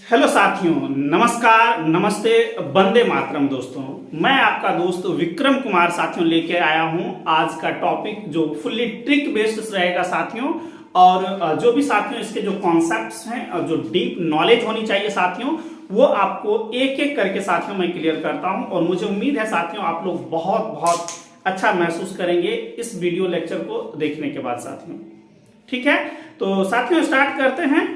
Hello साथियों, नमस्कार, नमस्ते, वंदे मातरम। दोस्तों, मैं आपका दोस्त विक्रम कुमार साथियों लेके आया हूं आज का टॉपिक जो फुल्ली ट्रिक बेस्ड रहेगा साथियों। और जो भी साथियों इसके जो कॉन्सेप्ट्स हैं और जो डीप नॉलेज होनी चाहिए साथियों, वो आपको एक एक करके साथियों मैं क्लियर करता हूं। और मुझे उम्मीद है साथियों आप लोग बहुत बहुत अच्छा महसूस करेंगे इस वीडियो लेक्चर को देखने के बाद साथियों। ठीक है, तो साथियों स्टार्ट करते हैं।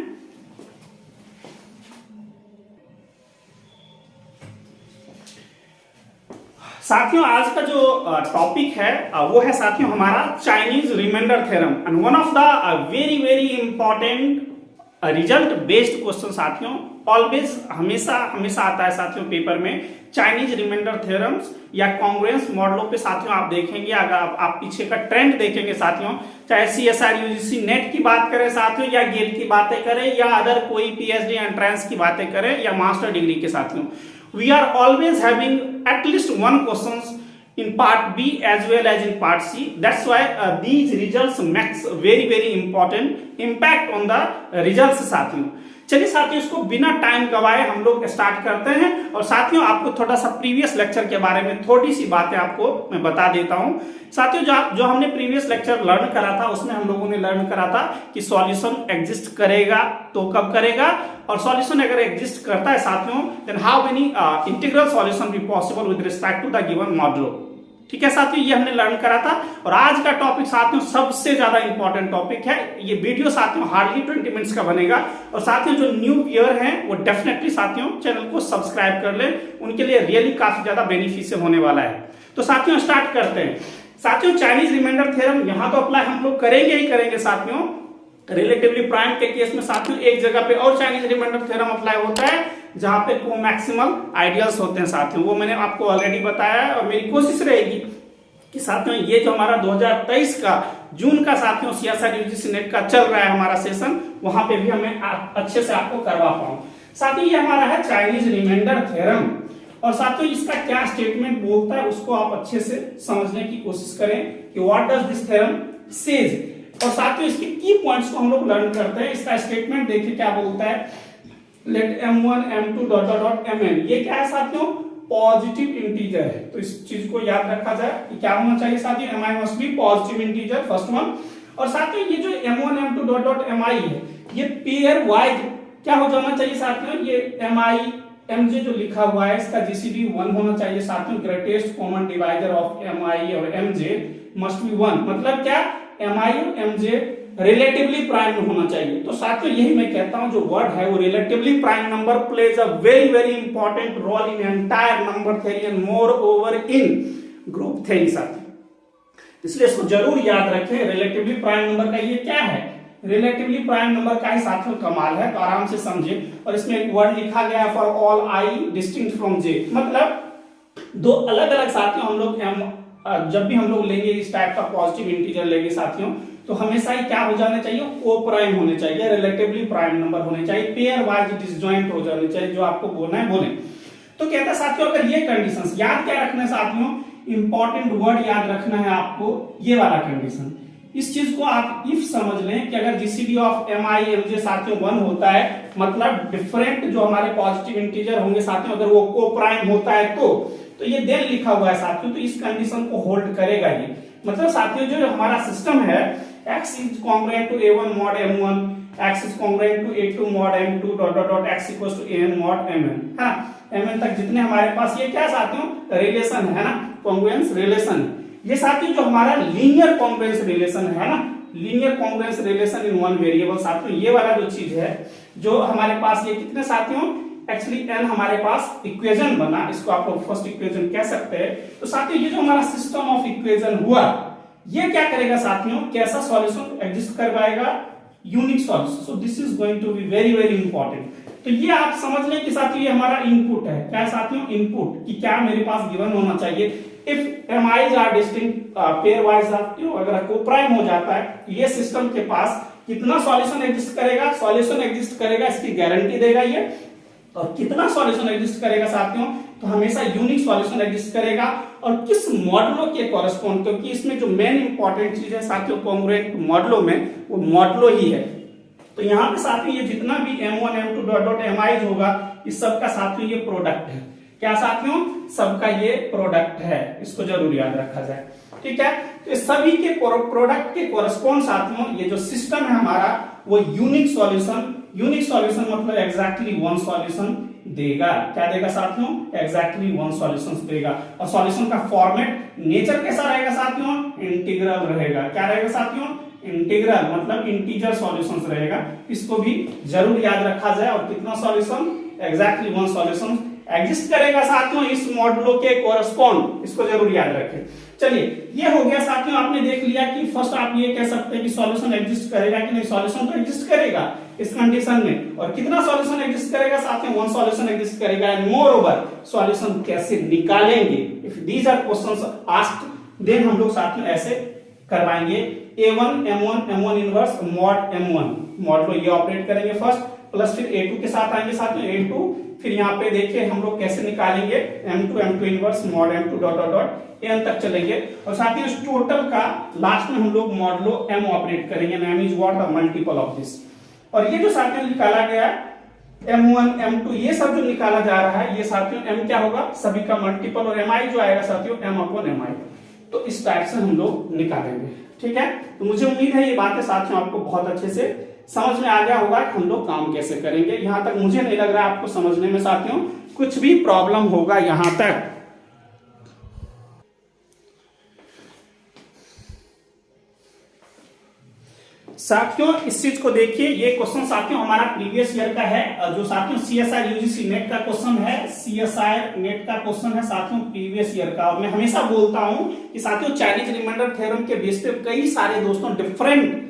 साथियों आज का जो टॉपिक है वो है साथियों हमारा Chinese reminder theorem and one of the very very important result based question साथियों। ऑलवेज हमेशा हमेशा आता है साथियों पेपर में चाइनीज रिमाइंडर थ्योरम्स या कॉन्ग्रुएंस मॉडलों पे साथियों आप देखेंगे। अगर आप पीछे का ट्रेंड देखेंगे साथियों, चाहे CSIR UGC नेट की बात करें साथियों या गेट की बातें करें या अदर कोई PhD एंट्रेंस की बातें करें या मास्टर डिग्री के साथियों, we are always having at least one questions in part B as well as in part C. That's why these results makes very important impact on the results साथियों। चलिए साथियों इसको बिना टाइम गवाए हम लोग स्टार्ट करते हैं। और साथियों आपको थोड़ा सा प्रीवियस लेक्चर के बारे में थोड़ी सी बातें आपको मैं बता देता हूं साथियों। जो हमने प्रीवियस लेक्चर लर्न करा था उसमें हम लोगों ने लर्न करा था कि सॉल्यूशन एग्जिस्ट करेगा तो कब करेगा, और सॉल्यूशन अगर एग्जिस्ट करता है साथियों then how many integral solution be possible with respect to the given model. ठीक है साथियों, ये हमने लर्न करा था। और आज का टॉपिक साथियों सबसे ज्यादा इंपॉर्टेंट टॉपिक है। ये वीडियो साथियों हार्डली 20 मिनट्स का बनेगा। और साथियों जो न्यू व्यूअर हैं वो डेफिनेटली साथियों चैनल को सब्सक्राइब कर ले, उनके लिए रियली काफी ज्यादा बेनिफिशियल होने वाला है। तो साथियों स्टार्ट करते हैं। साथियों चाइनीज रिमाइंडर थ्योरम यहाँ तो अप्लाई हम लोग करेंगे ही करेंगे साथियों। रिलेटिवली प्राइम के केस में साथियों एक जगह पे और चाइनीज रिमाइंडर थ्योरम अप्लाई होता है जहां पे को मैक्सिमल आइडियल्स होते हैं साथियों, वो मैंने आपको ऑलरेडी बताया है। और मेरी कोशिश रहेगी कि साथियों ये जो हमारा 2023 का जून का साथियों CSIR UGC नेट का चल रहा है हमारा सेशन, वहां पे भी हमें अच्छे से आपको करवा पाऊं। साथियों ये हमारा है चाइनीज रिमाइंडर थ्योरम। और साथियों इसका क्या स्टेटमेंट बोलता है उसको आप अच्छे से समझने की कोशिश करें कि what does this theorem says. और साथियों इसके की पॉइंट्स को हम लोग लर्न करते हैं। इसका स्टेटमेंट देखिए क्या बोलता है, late m1 m2 dot dot mn। ये क्या है साथियों, पॉजिटिव इंटीजर है। तो इस चीज को याद रखा जाए कि क्या होना चाहिए साथियों, mi must be positive integer, first one. और साथियों ये जो m1 m2 dot dot mi है ये पेयर वाइज क्या हो जाना चाहिए साथियों, ये mi mj जो लिखा हुआ है इसका GCD 1 होना चाहिए साथियों। Greatest common divisor of mi और mj मस्ट बी 1। मतलब क्या, mi और mj रिलेटिवली प्राइम होना चाहिए। तो साथियों यही मैं कहता हूं जो वर्ड है वो relatively prime number plays a very important role in entire number theory and more over in group theory साथियों, इसलिए इसको जरूर याद रखें। रिलेटिवली प्राइम नंबर का ये क्या है, रिलेटिवली प्राइम नंबर का ही साथियों कमाल है, तो आराम से समझे। और इसमें एक वर्ड लिखा गया है for all i distinct from j। मतलब दो अलग अलग साथियों हम लोग जब भी हम लोग लेंगे इस टाइप का पॉजिटिव इंटीजर लेंगे साथियों, तो हमेशा ही क्या हो जाने चाहिए, को प्राइम होने चाहिए, रिलेटिवली प्राइम नंबर होने चाहिए, पेयर वाइज डिसजॉइंट हो जाने चाहिए। जो आपको बोलना है बोले। तो कहता है साथियों अगर ये कंडीशंस याद क्या रखना है साथियों, इंपॉर्टेंट वर्ड याद रखना है आपको, ये वाला कंडीशन। इस चीज को आप इफ समझ लें कि अगर GCD ऑफ mi mj साथियों 1 होता है, मतलब डिफरेंट जो हमारे पॉजिटिव इंटीजर होंगे साथियों अगर वो को प्राइम होता है तो ये देन लिखा हुआ है साथियों, तो इस कंडीशन को होल्ड करेगा ये। मतलब साथियों जो हमारा सिस्टम है x is congruent to a1 mod m1, x is congruent to a2 mod m2 dot dot dot x equals to an mod mn, है ना। mn तक जितने हमारे पास ये क्या साथियों रिलेशन है ना, कॉन्ग्रुएंस रिलेशन। ये साथियों जो हमारा लीनियर कॉन्ग्रुएंस रिलेशन है ना, linear congruence relation in one variable साथियों, ये वाला जो चीज है जो हमारे पास ये कितने साथियों, एक्चुअली n हमारे पास इक्वेशन बना, इसको आप लोग फर्स्ट इक्वेशन कह सकते हैं। तो साथियों ये जो हमारा सिस्टम ऑफ इक्वेशन हुआ ये क्या करेगा साथियों, कैसा सॉल्यूशन एग्जिस्ट करवाएगा, unique solution. So this is going to be very important. तो ये आप समझ लें कि साथियों ये हमारा इनपुट है। क्या है साथियों, इनपुट कि क्या मेरे पास गिवन होना चाहिए। If mi's are distinct pairwise अगर को प्राइम हो जाता है, ये सिस्टम के पास कितना सॉल्यूशन एग्जिस्ट करेगा, सॉल्यूशन एग्जिस्ट करेगा इसकी गारंटी देगा ये। और कितना सॉल्यूशन एग्जिस्ट करेगा साथियों, तो हमेशा यूनिक सॉल्यूशन एग्जिस्ट करेगा। और किस मॉडलों के कॉरेस्पॉन्ड, क्योंकि इसमें जो मेन इंपॉर्टेंट चीज है साथियों कॉन्ग्रुएंट मॉडलों में, वो मॉडलो ही है। तो यहाँ पे साथियों ये जितना भी M1 M2 dot dot Mi होगा इस सबका साथियों ये प्रोडक्ट है। क्या साथियों, सबका ये प्रोडक्ट है, इसको जरूर याद रखा जाए। ठीक है, तो सभी के प्रोडक्ट के कोरस्पॉन्ड साथियों ये जो सिस्टम है हमारा वो यूनिक सॉल्यूशन, यूनिक सॉल्यूशन मतलब एग्जैक्टली वन सॉल्यूशन देगा। क्या देगा साथियों, एग्जैक्टली वन सॉल्यूशन देगा। और सॉल्यूशन का फॉर्मेट नेचर कैसा रहेगा साथियों, इंटीग्रल रहेगा। क्या रहेगा साथियों, इंटीग्रल मतलब इंटीजर सॉल्यूशंस रहेगा। इसको भी जरूर याद रखा जाए। और कितना solution, exactly one solution exist करेगा साथियों इस मॉडलों के कोरस्पॉन्ड, इसको जरूर याद रखें। चलिए ये हो गया साथियों, आपने देख लिया कि फर्स्ट आप ये कह सकते हैं कि सॉल्यूशन एग्जिस्ट करेगा कि नहीं। सॉल्यूशन तो एग्जिस्ट करेगा इस कंडीशन में। और कितना सॉल्यूशन एग्जिस्ट करेगा साथियों, वन सॉल्यूशन एग्जिस्ट करेगा। एंड मोर ओवर सॉल्यूशन कैसे निकालेंगे, if these are questions asked then हम लोग साथियों ऐसे करवाएंगे। A1 M1 inverse mod M1 mod लो ये ऑपरेट करेंगे फर्स्ट, प्लस फिर A2 के साथ आएंगे साथियों A2, फिर यहाँ पे देखिए हम लोग कैसे निकालेंगे M2 inverse mod M2 dot dot dot n तक चलेंगे। और साथियों इस टोटल का लास्ट में हम लोग मॉडलो M ऑपरेट करेंगे। M is what, the multiple of this. और ये जो साथियों निकाला गया M1 M2 ये सब जो निकाला जा रहा है ये साथियों M क्या होगा, सभी का मल्टीपल। और Mi जो आएगा साथियों M अपॉन Mi। तो इस टाइप से हम लोग निकालेंगे। ठीक है, तो मुझे उम्मीद है ये बातें साथियों आपको बहुत अच्छे से समझ में आ गया होगा कि हम लोग काम कैसे करेंगे। यहां तक मुझे नहीं लग रहा है आपको समझने में साथियों कुछ भी प्रॉब्लम होगा यहां तक। साथियों इस चीज को देखिए, ये क्वेश्चन साथियों हमारा प्रीवियस ईयर का है, जो साथियों CSIR UGC नेट का क्वेश्चन है। CSIR नेट का क्वेश्चन है साथियों प्रीवियस ईयर का। और मैं हमेशा बोलता हूं कि साथियों चाइनीज रिमाइंडर थ्योरम के बेस पे कई सारे दोस्तों डिफरेंट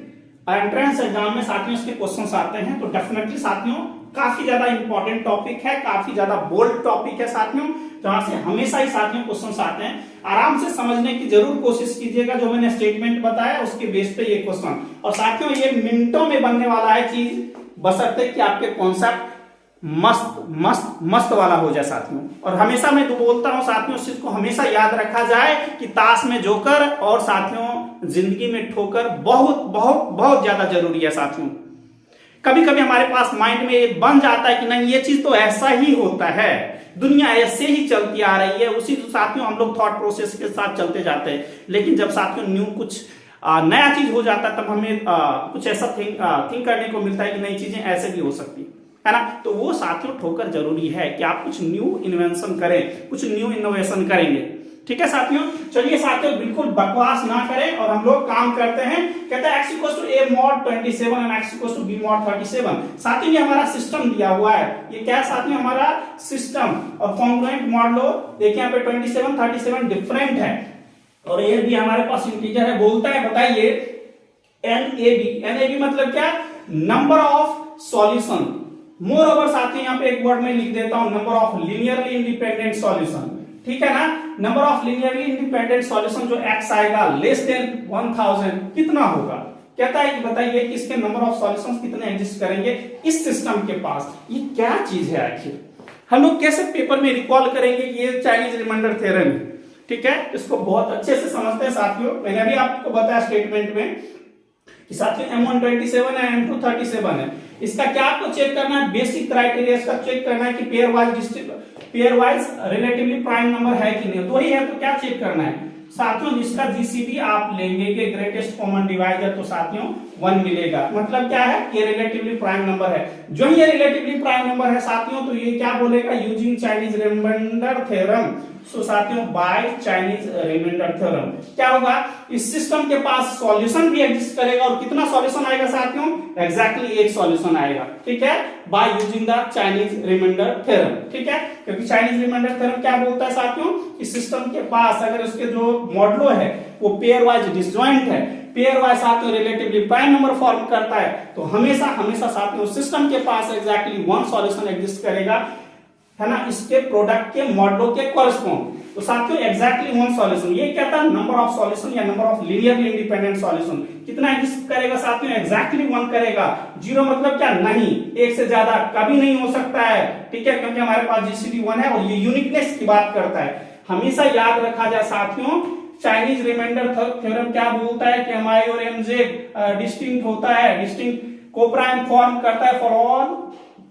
एंट्रेंस एग्जाम में साथियों इसके क्वेश्चंस आते हैं। तो डेफिनेटली साथियों काफी ज्यादा इंपॉर्टेंट टॉपिक है, काफी ज्यादा बोल्ड टॉपिक है साथियों, जहां से हमेशा ही साथियों क्वेश्चंस आते हैं। आराम से समझने की जरूर कोशिश कीजिएगा, जो मैंने स्टेटमेंट बताया उसके बेस पे ये क्वेश्चन। और साथियों ये मिनटों में बनने वाला है चीज, बशर्ते कि आपके कॉन्सेप्ट मस्त मस्त मस्त वाला हो जाए साथियों। और हमेशा मैं तो बोलता हूं साथियों इस चीज को हमेशा याद रखा जाए कि ताश में जोकर और साथियों जिंदगी में ठोकर बहुत बहुत बहुत ज्यादा जरूरी है साथियों। कभी कभी हमारे पास माइंड में ये बन जाता है कि नहीं ये चीज तो ऐसा ही होता है, दुनिया ऐसे ही चलती आ रही है, उसी साथियों हम लोग थॉट प्रोसेस के साथ चलते जाते हैं। लेकिन जब साथियों न्यू कुछ नया चीज हो जाता है तब हमें कुछ ऐसा थिंक करने को मिलता है कि नई चीजें ऐसे भी हो सकती है ना। तो वो साथियों ठोकर जरूरी है कि आप कुछ न्यू इन्वेंशन करें, कुछ न्यू इनोवेशन करेंगे। ठीक है साथियों, चलिए साथियों बिल्कुल बकवास ना करें और हम लोग काम करते हैं। कहता है x equals to a mod 27 and x equals to b mod 37। साथियों ये हमारा सिस्टम दिया हुआ है, ये क्या साथियों हमारा सिस्टम। और कॉन्ग्रुएंट मॉडलो देखिए यहाँ पे 27 37 डिफरेंट है। और ये भी हमारे पास इंटीजर है, बोलता है बताइए NAB मतलब क्या, number of solution. More over साथियों यहाँ पे एक वर्ड में लिख देता हूं, number of linearly independent solution. ठीक है ना, number of linearly independent solution जो x आएगा लेस देन 1000 कितना होगा। कहता है कि बताइए कि इसके नंबर ऑफ सॉल्यूशंस कितने एग्जिस्ट करेंगे इस सिस्टम के पास। ये क्या चीज है आखिर, हम लोग कैसे पेपर में रिकॉल करेंगे कि ये चाइनीज रिमाइंडर थ्योरम है। ठीक है, इसको बहुत अच्छे से समझते हैं साथियों। मैंने अभी आपको बताया स्टेटमेंट में कि साथियों M1 27 है, M2 37 है। इसका क्या आपको चेक करना है, बेसिक क्राइटेरिया इसका चेक करना है कि pair wise relatively prime number है कि नहीं। तो ही है, तो क्या चेक करना है साथियों, जिसका जीसीडी आप लेंगे कि ग्रेटेस्ट कॉमन डिवाइजर तो साथियों 1 मिलेगा। मतलब क्या है, ये रिलेटिवली प्राइम नंबर है। जो ये रिलेटिवली प्राइम नंबर है साथियों तो ये क्या बोलेगा, यूजिंग चाइनीज रिमाइंडर थ्योरम। सो साथियों बाय चाइनीज रिमाइंडर थ्योरम क्या होगा, इस सिस्टम के पास सॉल्यूशन भी एग्जिस्ट करेगा। और कितना सॉल्यूशन आएगा साथियों, एग्जैक्टली एक सॉल्यूशन आएगा। ठीक है, by using the Chinese reminder theorem. ठीक है, क्योंकि चाइनीज रिमाइंडर थ्योरम क्या बोलता है साथियों, इस सिस्टम के पास अगर उसके जो मॉडलो है वो पेयर वाइज डिसजॉइंट है, पेयर वाइज साथियों रिलेटिवली प्राइम नंबर फॉर्म करता है, तो हमेशा हमेशा साथियों सिस्टम के पास एग्जैक्टली वन सॉल्यूशन एग्जिस्ट करेगा, है ना, इसके प्रोडक्ट के मॉडलो के कॉरेस्पॉन्ड। तो साथियों एग्जैक्टली वन सॉल्यूशन ये क्या था, नंबर ऑफ सॉल्यूशन या number of linearly independent solution कितना एग्जिस्ट करेगा साथियों, एग्जैक्टली वन करेगा। जीरो मतलब क्या, नहीं, एक से ज्यादा कभी नहीं हो सकता है। ठीक है, क्योंकि हमारे पास जीसीडी 1 है और ये यूनिकनेस की बात करता है। हमेशा याद रखा जाए साथियों, चाइनीज रिमाइंडर थ्योरम क्या बोलता है कि Mi और Mj डिस्टिंक्ट होता है, डिस्टिंक्ट कोप्राइम फॉर्म करता है for all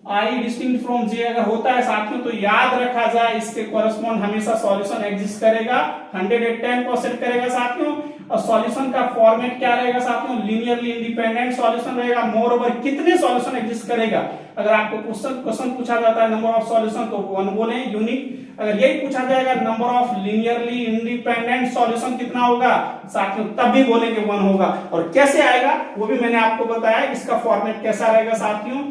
I distinct from जे अगर होता है साथियों तो याद रखा जाए इसके कॉरेस्पॉन्ड हमेशा सॉल्यूशन एग्जिस्ट करेगा, 110% करेगा साथियों। और सॉल्यूशन का फॉर्मेट क्या रहेगा साथियों, लीनियरली इंडिपेंडेंट सॉल्यूशन रहेगा। मोर ओवर कितने सॉल्यूशन एग्जिस्ट करेगा, अगर आपको क्वेश्चन पूछा जाता है नंबर ऑफ सॉल्यूशन तो 1 बोले यूनिक। अगर यही पूछा जाएगा number of linearly independent solution कितना होगा साथियों, तब भी बोलेंगे 1 होगा। और कैसे आएगा वो भी मैंने आपको बताया, इसका फॉर्मेट कैसा रहेगा साथियों।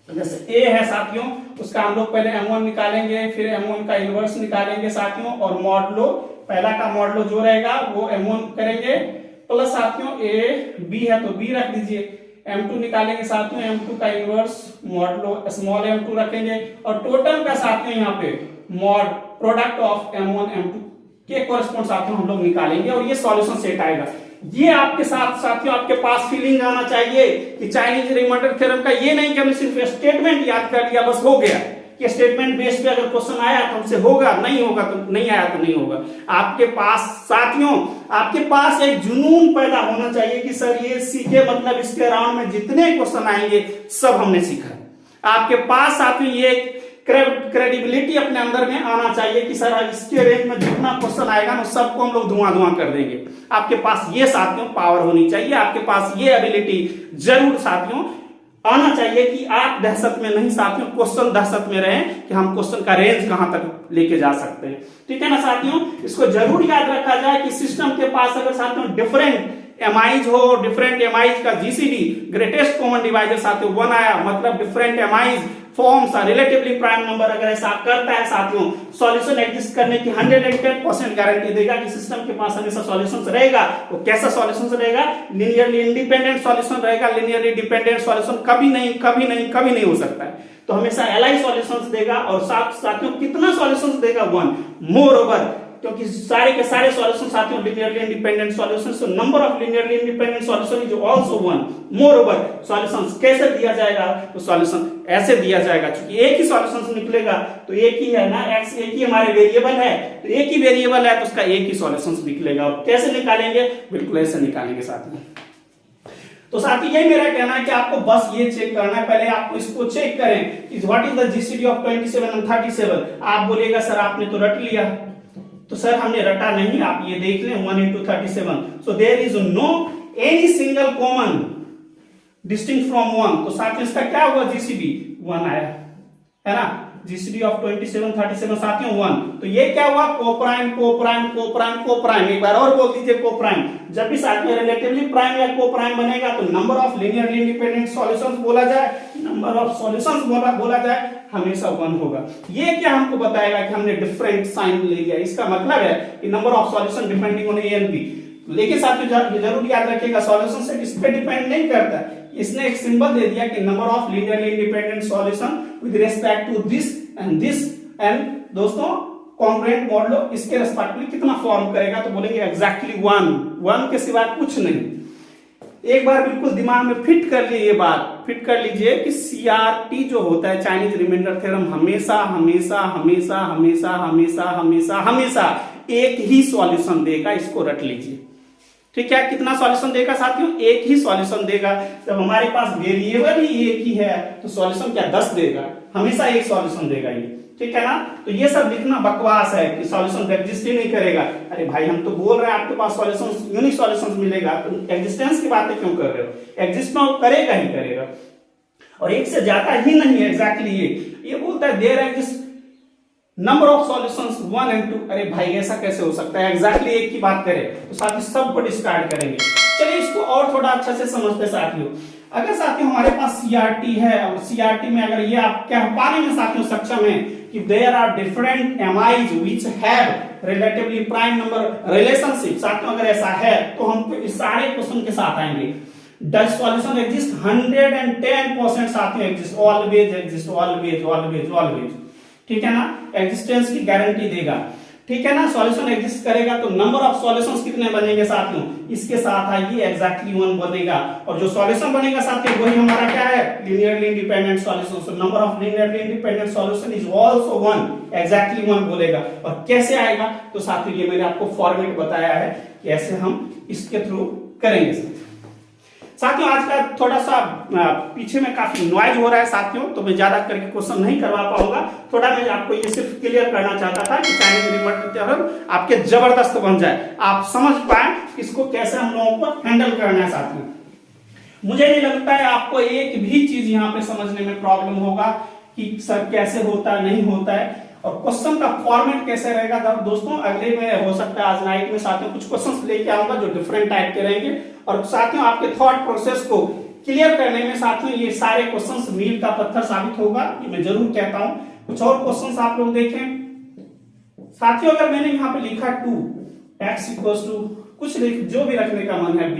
जैसे A है साथियों, उसका हम लोग पहले M1 निकालेंगे, फिर M1 का इनवर्स निकालेंगे साथियों, और मॉडलो पहला का मॉडलो जो रहेगा वो M1 करेंगे प्लस साथियों A B है तो B रख दीजिए, M2 निकालेंगे साथियों, M2 का इनवर्स मॉडलो स्मॉल m2 रखेंगे, और टोटल का साथियों यहाँ पे mod product of M1 M2 के कॉरेस्पॉन्ड साथियों हम लोग निकालेंगे, और ये सॉल्यूशन सेट आएगा। ये आपके साथ साथियों आपके पास फीलिंग आना चाहिए कि चाइनीज रिमाइंडर थ्योरम का ये नहीं कि हमने सिर्फ स्टेटमेंट याद कर लिया बस हो गया, कि स्टेटमेंट बेस पे अगर क्वेश्चन आया तो हमसे होगा, नहीं होगा तो नहीं आया तो नहीं होगा। आपके पास साथियों आपके पास एक जुनून पैदा होना चाहिए कि सर ये सीखे, मतलब इसके राउंड में जितने क्वेश्चन आएंगे सब हमने सीखा। आपके पास साथियों ये क्रेडिबिलिटी अपने अंदर में आना चाहिए कि सर इसके रेंज में जितना क्वेश्चन आएगा ना सबको हम लोग धुआं धुआं कर देंगे। आपके पास ये साथियों पावर होनी चाहिए, आपके पास ये एबिलिटी जरूर साथियों आना चाहिए कि आप दहशत में नहीं साथियों, क्वेश्चन दहशत में रहे कि हम क्वेश्चन का रेंज कहां तक लेके जा सकते हैं। ठीक है ना साथियों, इसको जरूर याद रखा जाए कि सिस्टम के पास अगर साथियों डिफरेंट एमआईज हो, डिफरेंट एमआईज का जीसीडी ग्रेटेस्ट कॉमन डिवाइजर साथियों 1 आया, मतलब different MIs forms relatively prime number अगर ऐसा करता है साथियों, सॉल्यूशन एग्जिस्ट करने की 110% गारंटी देगा कि सिस्टम के पास हमेशा सॉल्यूशन रहेगा। वो कैसा सॉल्यूशन रहेगा, लीनियरली इंडिपेंडेंट सॉल्यूशन रहेगा। लीनियरली डिपेंडेंट सॉल्यूशन कभी नहीं हो सकता है, तो हमेशा एलआई सॉल्यूशंस देगा। और साथियों कितना सॉल्यूशंस देगा, 1। मोर ओवर क्योंकि सारे के सारे सॉल्यूशन साथियों linearly independent solution, so number of linearly independent solution is also 1। More over solutions कैसे दिया जाएगा, तो सॉल्यूशन ऐसे दिया जाएगा, क्योंकि एक ही सॉल्यूशन निकलेगा तो एक ही है ना, x एक ही हमारे वेरिएबल है, तो एक ही वेरिएबल है तो उसका एक ही सॉल्यूशन निकलेगा। और कैसे निकालेंगे, बिल्कुल ऐसे निकालेंगे साथियों। तो साथी यही मेरा कहना है कि आपको बस ये चेक करना है, पहले आपको इसको चेक करें कि what is the GCD of 27 and 37। आप बोलिएगा सर आपने तो रट लिया, तो सर हमने रटा नहीं, आप ये देख लें 1 into 37, so there is no any single common distinct from 1। तो साथियों इसका क्या हुआ, जीसीडी 1 आया है ना, जीसीडी ऑफ 27 37 साथियों 1। तो ये क्या हुआ, कोप्राइम कोप्राइम कोप्राइम कोप्राइम। एक बार और बोल दीजिए कोप्राइम। जब भी साथियों रिलेटिवली प्राइम या कोप्राइम बनेगा तो number of linearly independent solutions बोला जाए, नंबर ऑफ सॉल्यूशंस बोला जाए, हमेशा 1 होगा। ये क्या हमको बताएगा कि हमने डिफरेंट साइन ले लिया, इसका मतलब है कि number of solution depending on A and B. लेकिन साथियों जरूर याद रखिएगा सॉल्यूशन से इस पे डिपेंड नहीं करता, इसने एक सिंबल दे दिया कि number of linearly independent solution with respect to this and दोस्तों कॉन्ग्रुएंट मॉडलो इसके रिस्पेक्ट में कितना फॉर्म करेगा, तो बोलेंगे एग्जैक्टली 1 के सिवा कुछ नहीं। एक बार बिल्कुल दिमाग में फिट कर लीजिए, ये बात फिट कर लीजिए कि सीआरटी जो होता है चाइनीज रिमाइंडर थ्योरम हमेशा हमेशा हमेशा हमेशा हमेशा हमेशा हमेशा एक ही सॉल्यूशन देगा, इसको रट लीजिए। ठीक है, कितना सॉल्यूशन देगा साथियों, एक ही सॉल्यूशन देगा। जब हमारे पास वेरिएबल ही एक ही है तो सॉल्यूशन क्या 10 देगा, हमेशा एक सॉल्यूशन देगा ये। ठीक है ना, तो ये सब लिखना बकवास है कि सॉल्यूशन एग्जिस्ट ही नहीं करेगा। अरे भाई हम तो बोल रहे हैं आपके पास सॉल्यूशन यूनिक सॉल्यूशंस मिलेगा, तो एग्जिस्टेंस की बातें क्यों कर रहे हो, एग्जिस्ट ना करेगा ही करेगा, और एक से ज्यादा ही नहीं है। एग्जैक्टली ये बोलता है there exist number of solutions 1 and 2। अरे भाई ऐसा कैसे हो सकता है, एग्जैक्टली एक की बात करें तो साथियों सबको डिस्कार्ड करेंगे। चलिए इसको और थोड़ा अच्छा से समझते साथियों। अगर साथियों हमारे पास सीआरटी है और सीआरटी में अगर ये आप कह पाने में साथियों सक्षम है कि there are different MIs which have relatively prime number relationship, साथियों अगर ऐसा है तो हम इस सारे क्वेश्चन के साथ आएंगे। डज सॉल्यूशन एग्जिस्ट, 110% साथियों exist, always exist, always always always. ठीक है ना, एग्जिस्टेंस की गारंटी देगा। ठीक है ना, सॉल्यूशन एग्जिस्ट करेगा तो नंबर ऑफ सॉल्यूशंस कितने बनेंगे साथियों, इसके साथ आइए एग्जैक्टली 1 बनेगा, और जो सॉल्यूशन बनेगा साथियों वही हमारा क्या है, linearly independent solution. So number of linearly independent solution is also 1, exactly 1 बोलेगा। और कैसे आएगा, तो साथियों ये मैंने आपको फॉर्मेट बताया है कि ऐसे हम इसके थ्रू करेंगे। साथियों आज का थोड़ा सा पीछे में काफी नॉइज हो रहा है साथियों, तो मैं ज्यादा करके क्वेश्चन नहीं करवा पाऊंगा। थोड़ा मैं आपको ये सिर्फ क्लियर करना चाहता था कि चाइनीज रिमेंडर थ्योरम आपके जबरदस्त बन जाए, आप समझ पाए इसको कैसे हम लोगों को हैंडल करना है साथियों। मुझे नहीं लगता है आपको एक भी चीज यहाँ पे समझने में प्रॉब्लम होगा कि सर कैसे होता है नहीं होता है, और क्वेश्चन का फॉर्मेट कैसे रहेगा। दोस्तों अगले में हो सकता है आज नाइट में साथियों कुछ क्वेश्चंस लेके आऊंगा जो डिफरेंट टाइप के रहेंगे, और साथियों आपके थॉट प्रोसेस को क्लियर करने में साथियों ये सारे क्वेश्चंस मील का पत्थर साबित होगा, ये मैं जरूर कहता हूं। कुछ और क्वेश्चंस आप लोग देखें साथियों, अगर मैंने यहाँ पे लिखा 2x इक्वल्स टू कुछ जो भी रखने का मन है, b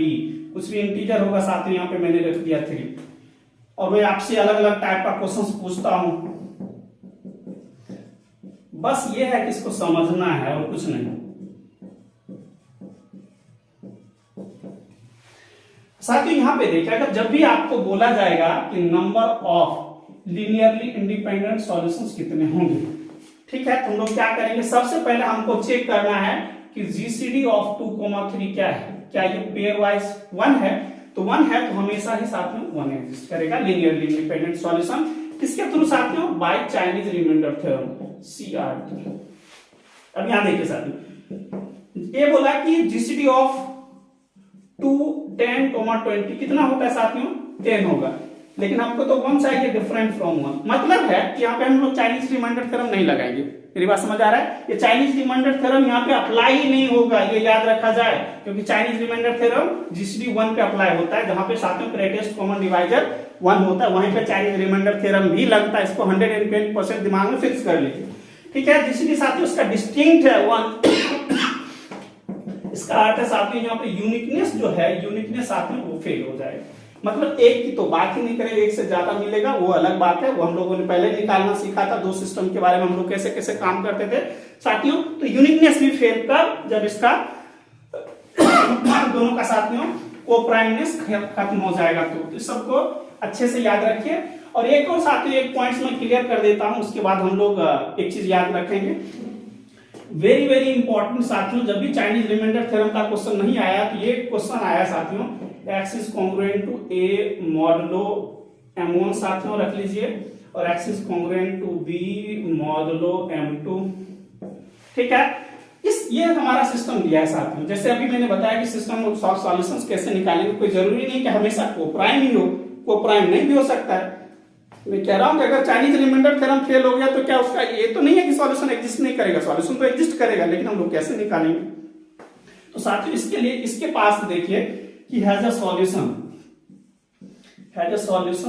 कुछ भी इंटीजर होगा साथियों, यहाँ पे मैंने रख दिया 3, और मैं आपसे अलग अलग टाइप का क्वेश्चंस पूछता हूं, बस ये है कि इसको समझना है और कुछ नहीं। साथियों यहां पे देखिए, अगर जब भी आपको बोला जाएगा कि number of linearly independent solutions कितने होंगे, ठीक है, तो हम लोग क्या करेंगे, सबसे पहले हमको चेक करना है कि जीसीडी ऑफ 2,3 क्या है, क्या ये पेयर वाइज 1 है, तो 1 है तो हमेशा ही साथ में 1 एग्जिस्ट करेगा लीनियरली इंडिपेंडेंट सॉल्यूशन। किसके थ्रू साथियों, by Chinese reminder theorem CRT। अब यहां देखिए साथियों, ये बोला कि जीसीडी ऑफ 2, 10, 20 कितना होता है साथियों, 10 होगा, लेकिन आपको तो 1 चाहिए डिफरेंट फ्रॉम 1, मतलब है कि यहाँ पे हम लोग चाइनीज रिमाइंडर थ्योरम नहीं लगाएंगे। मेरी बात समझ आ रहा है, ये चाइनीज रिमाइंडर थ्योरम यहाँ पे अप्लाई ही नहीं होगा, ये याद रखा जाए, क्योंकि चाइनीज रिमाइंडर थ्योरम जीसीडी 1 पे अप्लाई होता है, जहां पे साथियों ग्रेटेस्ट कॉमन डिवाइजर 1 होता है, वहीं पे चाइनीज रिमाइंडर थ्योरम भी लगता है। इसको 110% दिमाग में फिक्स कर लीजिए, ठीक है। जीसीडी साथियों इसका डिस्टिंक्ट है 1, इसका अर्थ है साथियों यहाँ पे यूनिकनेस जो है, यूनिकनेस साथियों वो फेल हो जाएगा, मतलब एक की तो बात ही नहीं करेंगे, एक से ज्यादा मिलेगा वो अलग बात है, वो हम लोगों ने पहले निकालना सीखा था, 2 सिस्टम के बारे में हम लोग कैसे कैसे काम करते थे साथियों। तो यूनिकनेस भी फेल कर जब इसका दोनों का साथियों कोप्राइमनेस खत्म हो जाएगा, तो इस सबको अच्छे से याद रखिए। और एक और साथियों एक पॉइंट्स में क्लियर कर देता हूं, उसके बाद हम लोग एक चीज याद रखेंगे, वेरी वेरी इंपॉर्टेंट साथियों, जब भी चाइनीज रिमाइंडर थ्योरम का क्वेश्चन नहीं आया तो ये क्वेश्चन आया साथियों, x is congruent to a modulo m1 साथियों रख लीजिए, और x is congruent to b modulo m2, ठीक है। ये हमारा सिस्टम दिया है साथियों, जैसे अभी मैंने बताया कि सिस्टम ऑफ सॉल्यूशंस कैसे निकालेंगे, कोई जरूरी नहीं कि हमेशा कोप्राइम ही हो, कोप्राइम नहीं भी हो सकता है। मैं कह रहा हूं कि अगर चाइनीज रिमाइंडर थ्योरम फेल हो गया तो क्या उसका ये तो नहीं है कि सॉल्यूशन एग्जिस्ट नहीं करेगा, सॉल्यूशन तो एग्जिस्ट करेगा, लेकिन हम लोग कैसे निकालेंगे। तो साथियों इसके लिए इसके पास देखिए कि हैज अ सॉल्यूशन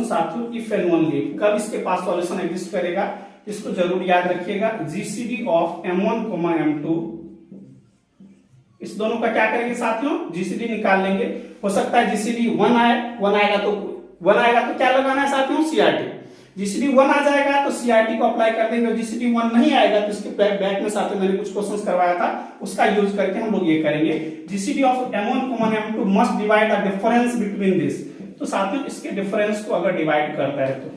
साथियों इफ एंड ओनली, कब इसके पास सॉल्यूशन एग्जिस्ट करेगा, इसको जरूर याद रखिएगा। जीसीडी ऑफ m1, m2, इस दोनों का क्या करेंगे साथियों, जीसीडी निकाल लेंगे। हो सकता है जीसीडी 1 आएगा तो क्या लगाना है साथियों, सीआरटी। जीसीडी 1 आ जाएगा तो सीआरटी को अप्लाई कर देंगे, जीसीडी 1 नहीं आएगा तो इसके बैक में साथियों मैंने कुछ क्वेश्चंस करवाया था, उसका यूज करके हम लोग ये करेंगे। GCD of m1, m2 must divide the difference between this, तो साथियों इसके डिफरेंस को अगर डिवाइड करता है तो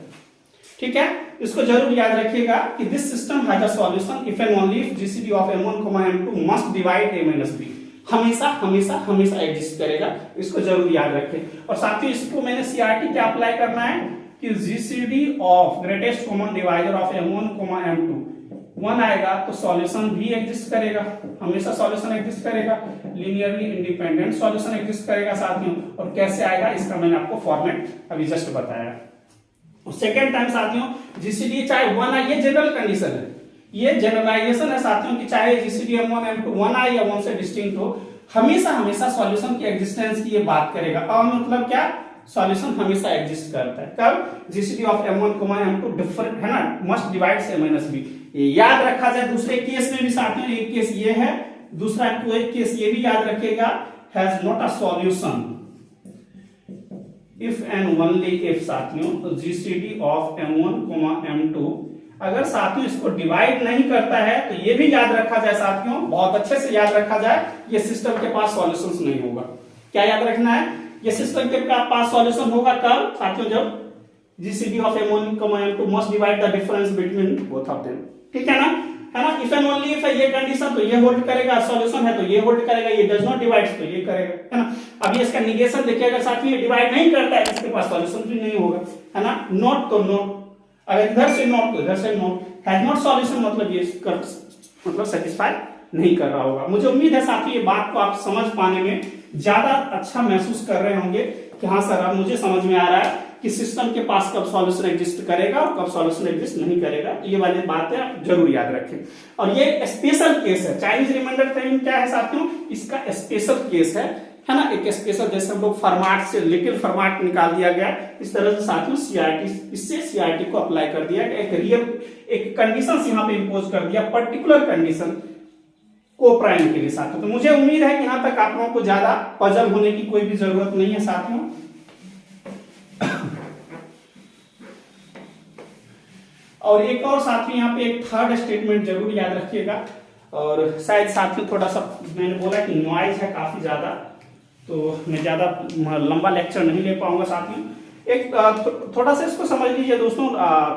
ठीक है, इसको जरूर याद रखिएगा कि this system has a solution if and only if GCD of m1, m2 must divide a - b, हमेशा हमेशा हमेशा एग्जिस्ट करेगा, इसको जरूर याद रखें। और साथियों इसको मैंने सीआरटी क्या अप्लाई करना है कि GCD of greatest common divisor of m1, m2 1 आएगा तो सॉल्यूशन भी एग्जिस्ट करेगा, हमेशा सॉल्यूशन एग्जिस्ट करेगा, लीनियरली इंडिपेंडेंट सॉल्यूशन एग्जिस्ट करेगा साथियों। और कैसे आएगा इसका मैंने आपको फॉर्मेट अभी जस्ट बताया। सेकेंड टाइम साथियों जीसीडी चाहे 1 आए, ये जनरल कंडीशन है, ये जनरलाइजेशन है साथियों कि चाहे जीसीडी m1, m2 1 आए या 1 से डिस्टिंक्ट हो, हमेशा हमेशा सॉल्यूशन की एग्जिस्टेंस की ये बात करेगा। और मतलब क्या, सॉल्यूशन हमेशा एग्जिस्ट करता है कब, GCD of m1, m2 different है ना, मस्ट डिवाइड a - b, ये याद रखा जाए। दूसरे केस में भी साथियों एक केस ये है, दूसरा केस ये भी याद रखेगा, has not a solution if and only if साथियों जीसीडी ऑफ m1, m2 अगर साथियों इसको डिवाइड नहीं करता है तो ये भी याद रखा जाए साथियों, बहुत अच्छे से याद रखा जाए, ये सिस्टम के पास सॉल्यूशंस नहीं होगा। क्या याद रखना है, ये सिस्टम के पास सॉल्यूशन होगा कब साथियों, जब GCD of m1, m2 must divide the difference between both of them, ठीक है ना। है ना। इफ एंड ओनली इफ है ये कंडीशन तो ये होल्ड करेगा, सॉल्यूशन है तो ये होल्ड करेगा, ये डज नॉट डिवाइड तो ये करेगा, है ना। अभी इसका निगेशन देखिए, अगर साथ में ये डिवाइड नहीं करता है इसके पास सॉल्यूशन भी नहीं होगा, है ना। नॉट तो नॉट, अगर इधर से नॉट तो इधर से नॉट, हैज नॉट सॉल्यूशन मतलब ये मतलब सेटिस्फाई नहीं कर रहा होगा। मुझे उम्मीद है साथियों ये बात को आप समझ पाने में ज्यादा अच्छा महसूस कर रहे होंगे कि हाँ सर अब मुझे समझ में आ रहा है कि सिस्टम के पास कब सॉल्यूशन एग्जिस्ट करेगा और कब सॉल्यूशन एग्जिस्ट नहीं करेगा। ये वाली बातें आप जरूर याद रखें। और ये स्पेशल केस है, चाइनीज रिमाइंडर थ्योरम क्या है साथियों, इसका स्पेशल केस है ना। एक स्पेशल, जैसे हम लोग फॉर्मेट से लिटिल फॉर्मेट निकाल दिया गया, इस तरह से साथियों सीआरटी, इससे सीआरटी को अप्लाई कर दिया, एक रियल एक कंडीशन यहाँ पे इंपोज कर दिया, पर्टिकुलर कंडीशन कोप्राइम के लिए साथियों। तो मुझे उम्मीद है कि यहाँ तक आप लोगों को ज्यादा पजल होने की कोई भी जरूरत नहीं है साथियों। और एक और साथियों यहाँ पे एक थर्ड स्टेटमेंट जरूर याद रखिएगा, और शायद साथियों थोड़ा सा मैंने बोला कि नॉइज है काफी ज्यादा, तो मैं ज्यादा लंबा लेक्चर नहीं ले पाऊंगा साथियों। एक थोड़ा सा इसको समझ लीजिए दोस्तों।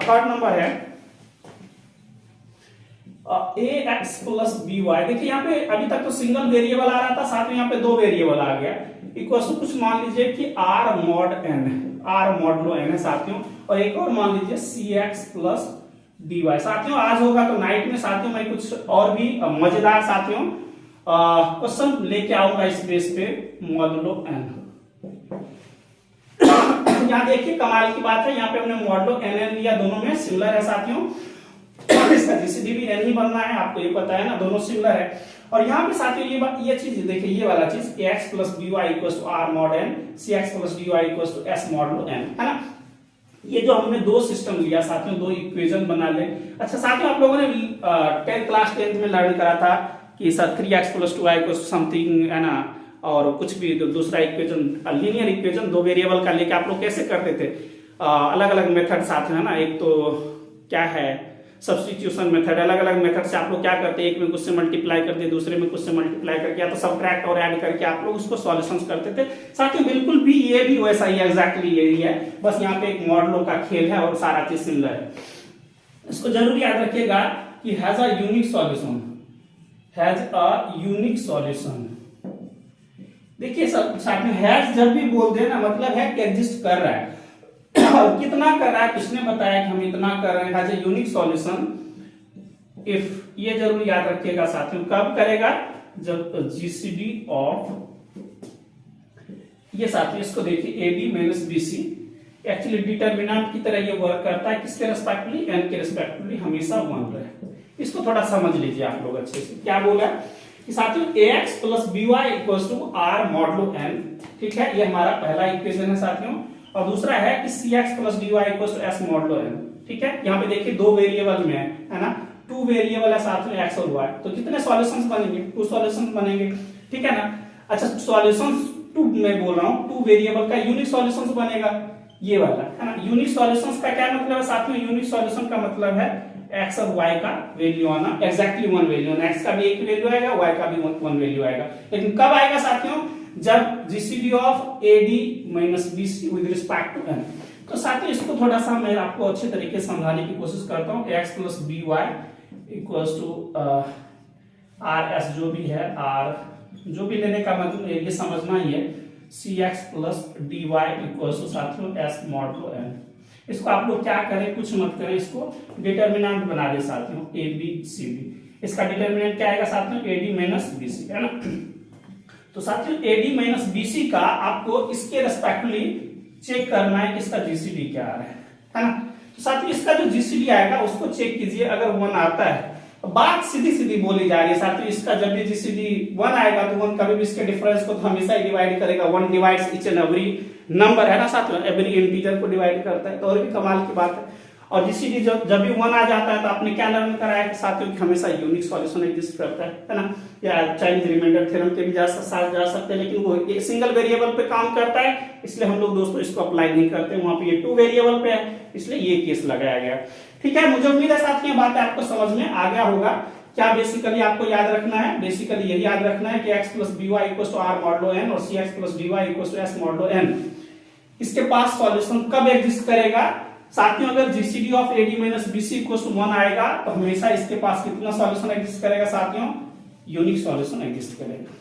थर्ड नंबर है ax प्लस बी वाई। देखिए यहाँ पे अभी तक तो सिंगल वेरिएबल आ रहा था, साथ में यहाँ पे दो वेरिएबल आ गया। इक्वल टू कुछ मान लीजिए कि r mod n, r modulo n है साथियों, और एक और मान लीजिए cx प्लस dy। साथियों आज होगा तो नाइट में साथियों मैं कुछ और भी मजेदार साथियों क्वेश्चन लेके आऊंगा इस बेस पे मॉडलो n। यहाँ देखिए कमाल की बात है, यहाँ पे हमने मॉडलो n लिया, दोनों में सिमिलर है साथियों। इसका जीसीडी भी n ही बनना है, आपको ये पता है ना, दोनों सिमिलर है। और यहाँ पे साथियों ये चीज देखिए, ये वाला चीज ax plus by equal to r mod n, cx plus dy equal to s modulo n, है ना। ये जो हमने दो सिस्टम लिया साथियों, दो इक्वेशन बना ले। अच्छा साथियों आप लोगों ने 10th क्लास 10th में लर्न करा था कि sir 3x plus 2y equal to something, है ना, और कुछ भी दूसरा इक्वेशन लीनियर इक्वेशन दो वेरिएबल का लेके आप लोग कैसे करते थे, अलग अलग मेथड साथियों, है ना। एक तो क्या है सब्स्टिट्यूशन मेथड, अलग अलग मेथड से आप लोग क्या करते हैं, एक में कुछ से मल्टीप्लाई कर दिए, दूसरे में कुछ से मल्टीप्लाई करके, या तो सबट्रैक्ट और ऐड करके आप लोग उसको सॉल्यूशंस करते थे साथियों। बिल्कुल भी ये भी वैसा ही एग्जैक्टली यही है, बस यहाँ पे एक मॉडलों का खेल है और सारा चीज सिमिलर है। इसको जरूर याद रखिएगा कि has a unique solution, has a unique solution. देखिए साथियों हैज जब भी बोल दे ना मतलब है कि एग्जिस्ट कर रहा है, और कितना कर रहा है, किसने बताया कि हम इतना कर रहे हैं, has a unique solution if. ये जरूर याद रखिएगा साथियों, कब करेगा, जब जीसीडी ऑफ, ये साथियों इसको देखिए ab minus bc, actually determinant की तरह ये वर्क करता है, किसके रेस्पेक्टिवली, n के रेस्पेक्टिवली हमेशा 1 रहे। इसको थोड़ा समझ लीजिए आप लोग अच्छे से। क्या बोला कि साथियों ax plus by equal to r modulo n, ठीक है, ये हमारा पहला इक्वेशन है साथियों। और दूसरा है कि cx plus dy equal to s modulo n, ठीक है। यहाँ पे देखिए दो वेरिएबल में है ना, 2 वेरिएबल है साथ में x और y, तो कितने सॉल्यूशंस बनेंगे, 2 सॉल्यूशंस बनेंगे, ठीक है ना। अच्छा सॉल्यूशंस 2 मैं बोल रहा हूँ, 2 वेरिएबल का यूनिक सॉल्यूशंस बनेगा, ये वाला है ना। यूनिक सॉल्यूशंस का क्या मतलब है साथियों, यूनिक सॉल्यूशन का मतलब है x और y का वैल्यू आना एग्जैक्टली 1 वैल्यू आना, x का भी एक वैल्यू आएगा, y का भी 1 वैल्यू आएगा। लेकिन कब आएगा साथियों, जब GCD of ad minus bc with respect to n। तो साथियों इसको थोड़ा सा मैं आपको अच्छे तरीके से समझाने की कोशिश करता हूँ। x plus by equals to rs जो भी है, r जो भी लेने का मतलब ये समझना ही है, cx plus dy equals to साथियों s मॉडलो n। इसको आप लोग क्या करें, कुछ मत करें, इसको डिटरमिनेंट बना दे साथियों a b c d। इसका डिटरमिनेंट क्या आएगा साथियों, ad माइनस bc, है ना। तो साथियों ad माइनस bc का आपको इसके रेस्पेक्टिवली चेक करना है कि इसका जीसीडी क्या आ रहा है ना। तो साथियों इसका जो जीसीडी आएगा उसको चेक कीजिए, अगर 1 आता है तो बात सीधी सीधी बोली जा रही है साथियों। इसका जब भी जीसीडी 1 आएगा तो 1 कभी भी इसके डिफरेंस को तो हमेशा ही डिवाइड करेगा, 1 divides each and every number, है ना साथियों, एवरी इंटीजर को डिवाइड करता है, तो और भी कमाल की बात है। और जीसीडी जब भी 1 आ जाता है तो आपने क्या लर्न कराया कि साथियों कि हमेशा यूनिक सॉल्यूशन एग्जिस्ट करता है ना। या चाइनीज रिमाइंडर थ्योरम के भी साथ जा सकते हैं, लेकिन वो सिंगल वेरिएबल पे काम करता है, इसलिए हम लोग दोस्तों इसको अप्लाई नहीं करते। वहां पे ये 2 वेरिएबल पे है, इसलिए ये केस लगाया गया, ठीक है। मुझे उम्मीद है साथियों ये बात आपको समझ में आ गया होगा। क्या बेसिकली आपको याद रखना है, बेसिकली यही याद रखना है कि x plus by equal to r modulo n और cx plus dy equal to s modulo n। इसके पास सॉल्यूशन कब एग्जिस्ट करेगा, साथियों अगर GCD of AD minus BC equal to 1 आएगा तो हमेशा इसके पास कितना सॉल्यूशन एग्जिस्ट करेगा साथियों, यूनिक सॉल्यूशन एग्जिस्ट करेगा।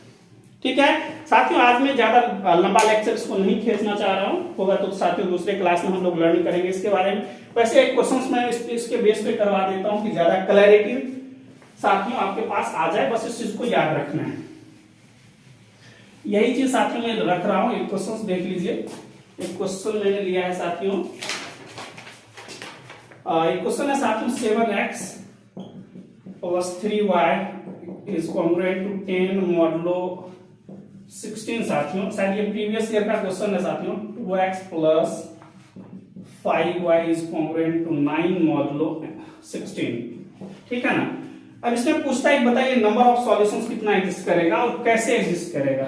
ठीक है साथियों, आज मैं ज्यादा लंबा लेक्चर इसको नहीं खींचना चाह रहा हूं, होगा तो साथियों दूसरे क्लास में हम लोग लर्निंग करेंगे इसके बारे में। वैसे एक क्वेश्चन मैं इसके बेस पे करवा देता हूं कि ज्यादा क्लैरिटी साथियों आपके पास आ जाए, बस इस चीज को याद रखना है। यही चीज साथियों मैं रख रहा हूं, एक क्वेश्चन देख लीजिए। एक क्वेश्चन मैंने लिया है साथियों, एक क्वेश्चन है साथियों 7x plus 3y is congruent to 10 modulo 16 साथियों, शायद ये प्रीवियस ईयर का क्वेश्चन है साथियों। 2x plus 5y is congruent to 9 modulo 16, ठीक है ना। अब इसमें पूछता है बताइए नंबर ऑफ सॉल्यूशंस कितना एग्जिस्ट करेगा और कैसे एग्जिस्ट करेगा।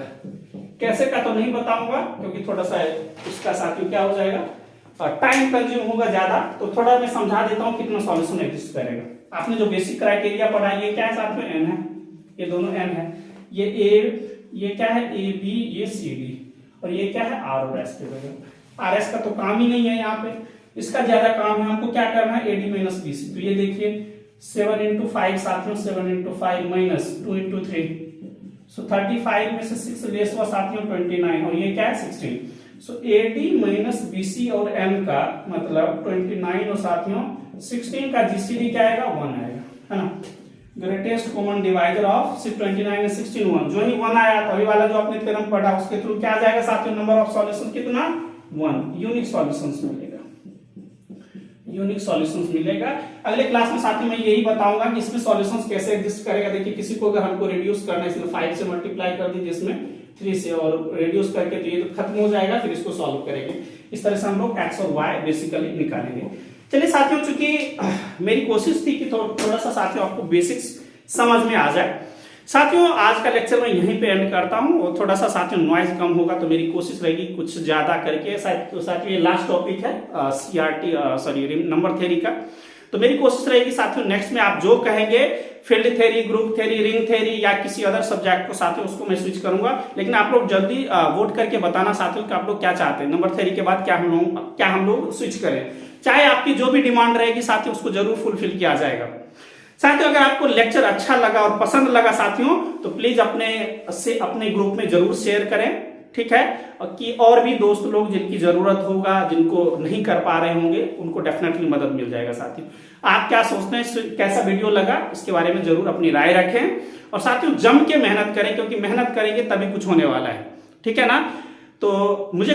कैसे का तो नहीं बताऊंगा क्योंकि थोड़ा सा इसका साथियों क्या हो जाएगा, टाइम कंज्यूम होगा ज्यादा, तो थोड़ा मैं समझा देता हूं कितना सॉल्यूशन एग्जिस्ट करेगा। आपने जो बेसिक क्राइटेरिया पढ़ा है, ये क्या है साथियों, एन है, ये दोनों एन है, ये ए, ये क्या है ए बी, ये सी डी, और ये क्या है आर और एस के वजह। आर एस का तो काम ही नहीं है यहाँ पे, इसका ज्यादा काम है, हमको क्या करना है एडी माइनस बी सी। तो ये देखिए 7 into 5 साथियों, 7 into 5 माइनस 2 into 3, सो 35 में से 6 लेस हुआ साथियों 29, और ये क्या है 16। सो एडी माइनस बीसी और एन का मतलब 29 और साथियों 16 का जीसीडी क्या आएगा 1 आएगा, है ना। Greatest common divisor of 29 and 16 1, जो ही 1 आया तो अभी वाला जो आपने थ्योरम पढ़ा उसके थ्रू क्या आ जाएगा साथियों, नंबर ऑफ सॉल्यूशन कितना 1, यूनिक सॉल्यूशंस मिलेगा, यूनिक सॉल्यूशंस मिलेगा। अगले क्लास में साथियों मैं यही बताऊंगा कि इसमें सॉल्यूशंस कैसे एग्जिस्ट करेगा। देखिए किसी को अगर हमको रिड्यूस करना है, इसमें 5 से मल्टीप्लाई कर दीजिए, इसमें 3 से, और रिड्यूस करके तो ये तो खत्म हो जाएगा, फिर इसको सॉल्व करेंगे। इस तरह से हम लोग एक्स और वाई बेसिकली निकालेंगे। चलिए साथियों, चूंकि मेरी कोशिश थी कि थोड़ा सा साथियों आपको बेसिक्स समझ में आ जाए, साथियों आज का लेक्चर मैं यहीं पे एंड करता हूं। और थोड़ा सा साथियों नॉइज कम होगा तो मेरी कोशिश रहेगी कुछ ज्यादा करके, तो साथियों ये लास्ट टॉपिक है सीआरटी सॉरी नंबर थ्योरी का, तो मेरी कोशिश रहेगी साथियों नेक्स्ट में आप जो कहेंगे field theory, group theory, ring theory या किसी अदर सब्जेक्ट को साथियों उसको मैं स्विच करूंगा। लेकिन आप लोग जल्दी वोट करके बताना साथियों कि आप लोग क्या चाहते हैं, नंबर थ्योरी के बाद क्या हम लोग स्विच करें। चाहे आपकी जो भी डिमांड रहेगी साथियों उसको जरूर फुलफिल किया जाएगा। साथियों अगर आपको लेक्चर अच्छा लगा और पसंद लगा साथियों तो प्लीज अपने ग्रुप में जरूर शेयर करें, ठीक है, कि और भी दोस्त लोग जिनकी जरूरत होगा, जिनको नहीं कर पा रहे होंगे, उनको डेफिनेटली मदद मिल जाएगा। साथियों आप क्या सोचते हैं, कैसा वीडियो लगा, इसके बारे में जरूर अपनी राय रखें। और साथियों जम के मेहनत करें, क्योंकि मेहनत करेंगे तभी कुछ होने वाला है, ठीक है ना। तो मुझे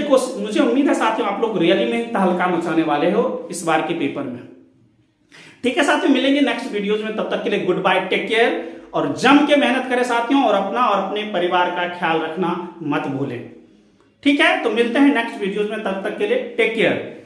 उम्मीद है साथियों आप लोग रियली में तहलका मचाने वाले हो इस बार के पेपर में, ठीक है साथियों। मिलेंगे नेक्स्ट वीडियोज में, तब तक के लिए गुड बाय, टेक केयर, और जम के मेहनत करें साथियों, और अपना और अपने परिवार का ख्याल रखना मत भूलें, ठीक है। तो मिलते हैं नेक्स्ट वीडियोज में, तब तक के लिए टेक केयर।